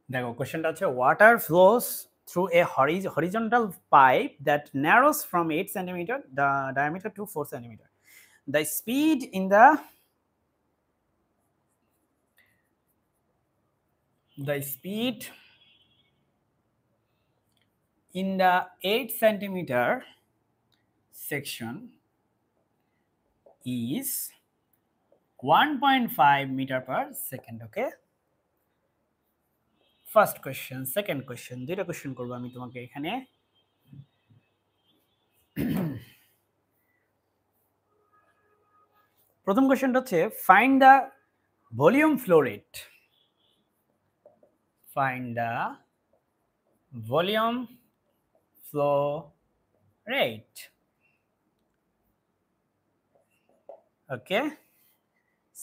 দেখো কোশ্চেনটা হচ্ছে water flows through a horizontal pipe that narrows from 8 centimeter diameter to 4 centimeter. The speed in the in the 8 centimeter section is 1.5 meter per second. Okay, first question, second question, দুইটা question করবো আমি তোমাকে এখানে। প্রথম কোয়েশ্চেনটা হচ্ছে find the volume flow rate. Find the volume flow rate. Okay,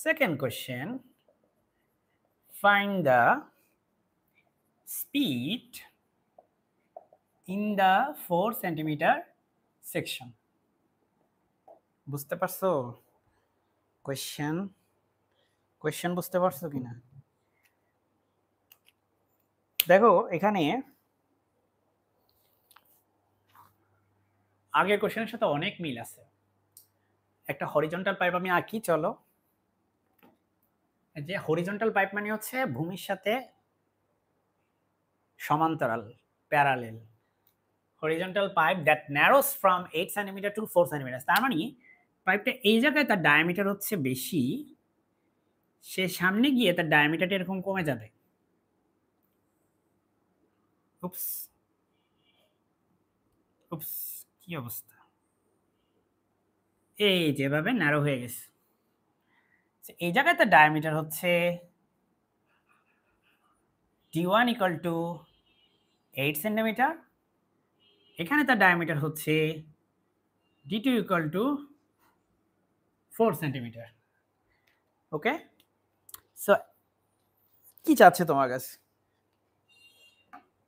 second question, find the speed in the 4 centimeter section. বুঝতে পারছো কোয়েশ্চেন বুঝতে পারছো কিনা? দেখো এখানে আগের কোয়েশ্চেনের সাথে অনেক মিল আছে। একটা হরিজন্টাল পাইপ আমি আঁকি, চলো। যে হরিজন্টাল পাইপ মানে হচ্ছে ভূমির সাথে সমান্তরাল, parallel. Horizontal pipe that narrows from 8 centimetre to 4 centimetre. তার মানে পাইপটা এই জায়গায় তার ডায়ামিটার হচ্ছে বেশি, সে সামনে গিয়ে তার ডায়ামিটারটা এরকম কমে যাবে। উপস উপস, কি অবস্থা, এই যেভাবে ন্যারো হয়ে গেছে। এই জায়গায় তার ডায়ামিটার হচ্ছে d1 ইকুয়াল টু 8 সেন্টিমিটার, এখানে তার ডায়ামিটার হচ্ছে d2 equal to 4 centimetre. Okay, so কি চাচ্ছে তোমার কাছে?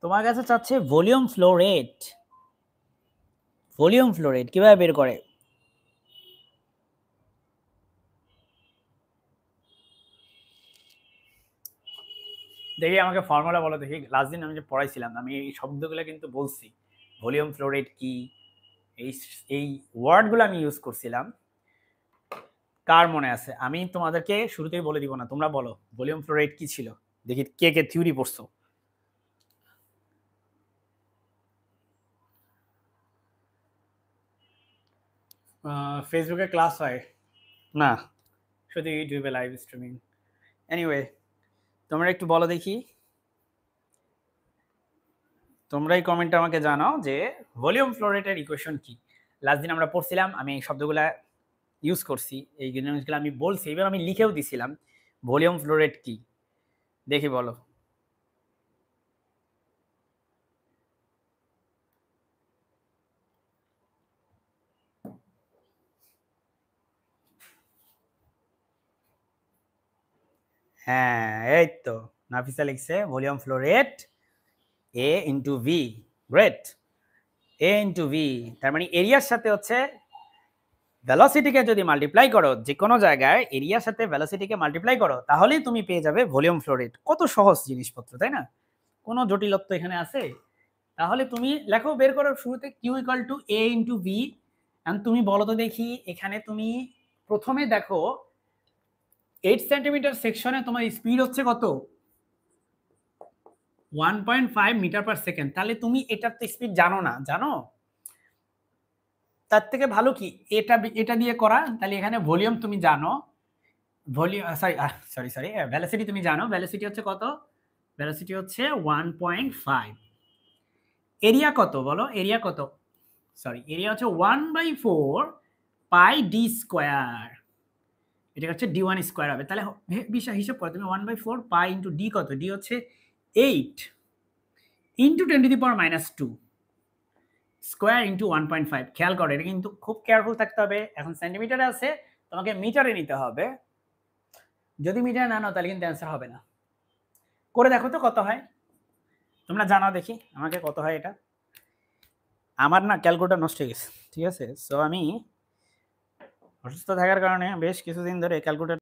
তোমার কাছে চাচ্ছে volume flow rate. Volume flow rate কিভাবে বের করে? দেখি আমাকে ফর্মুলা বলো দেখি। লাস্ট দিন আমি যে পড়াইছিলাম আমি এই শব্দগুলো কিন্তু বলছি, ভলিউম ফ্লো রেট কি, এই ওয়ার্ডগুলো আমি ইউজ করছিলাম। কার মনে আছে? আমি তোমাদেরকে শুরুতেই বলে দিব না, তোমরা বলো ভলিউম ফ্লো রেট কি ছিল, দেখি কে কে থিওরি পড়ছো। ফেসবুকে ক্লাস হয় না, শুধু ইউটিউবে লাইভ স্ট্রিমিং। এনিওয়ে, তোমরা একটু বলো দেখি, তোমরাই কমেন্টে আমাকে জানাও যে ভলিউম ফ্লো রেটের ইকুয়েশন কি। লাস্ট দিন আমরা পড়ছিলাম, আমি এই শব্দগুলা ইউজ করছি, এই জিনিসগুলো আমি বলছি, এবার আমি লিখেও দিছিলাম ভলিউম ফ্লো রেট কি, দেখি বলো। হ্যাঁ, এই তো নাফিসা লিখছে ভলিউম ফ্লো রেট এ ইন্টু ভি। গ্রেট, এ ইন্টু ভি, তার মানে এরিয়ার সাথে হচ্ছে ভেলোসিটিকে যদি মাল্টিপ্লাই করো, যে কোনো জায়গায় এরিয়ার সাথে ভেলোসিটিকে মাল্টিপ্লাই করো, তাহলেই তুমি পেয়ে যাবে ভলিউম ফ্লো রেট। কত সহজ জিনিসপত্র, তাই না? কোনো জটিলত্ব এখানে আছে? তাহলে তুমি লেখো, বের করো শুরুতে Q equal to A into V. And তুমি বলো তো দেখি, এখানে তুমি প্রথমে দেখো 8 সেন্টিমিটার সেকশনে তোমার স্পিড হচ্ছে কত? 1.5 মিটার পার সেকেন্ড। তাহলে তুমি এটার তো স্পিড জানো না, জানো? তার থেকে ভালো কি এটা দিয়ে করা। তাহলে এখানে ভলিউম তুমি জানো, ভলিউম সরি ভেলোসিটি তুমি জানো, ভেলোসিটি হচ্ছে কত? ভেলোসিটি হচ্ছে 1.5। এরিয়া কত বলো? এরিয়া কত? সরি, এরিয়া হচ্ছে 1/4 পাই ডি স্কয়ার। এটা হচ্ছে d1 স্কয়ার হবে। তাহলে হিসাব করো তুমি, 1/4 পাই ইন্টু ডি কত? ডি হচ্ছে 8 ইন্টু 10⁻², স্কোয়ার ইন্টু 1.5। খেয়াল করো, এটা কিন্তু খুব কেয়ারফুল থাকতে হবে। এখন সেন্টিমিটারে আছে, তোমাকে মিটারে নিতে হবে। যদি মিটারে না নাও তাহলে কিন্তু অ্যান্সার হবে না। করে দেখো তো কত হয়, তোমরা জানাও দেখি আমাকে কত হয় এটা। আমার না ক্যালকুলেটর নষ্ট হয়ে গেছে, ঠিক আছে? সো আমি অসুস্থ থাকার কারণে বেশ কিছুদিন ধরে ক্যালকুলেটর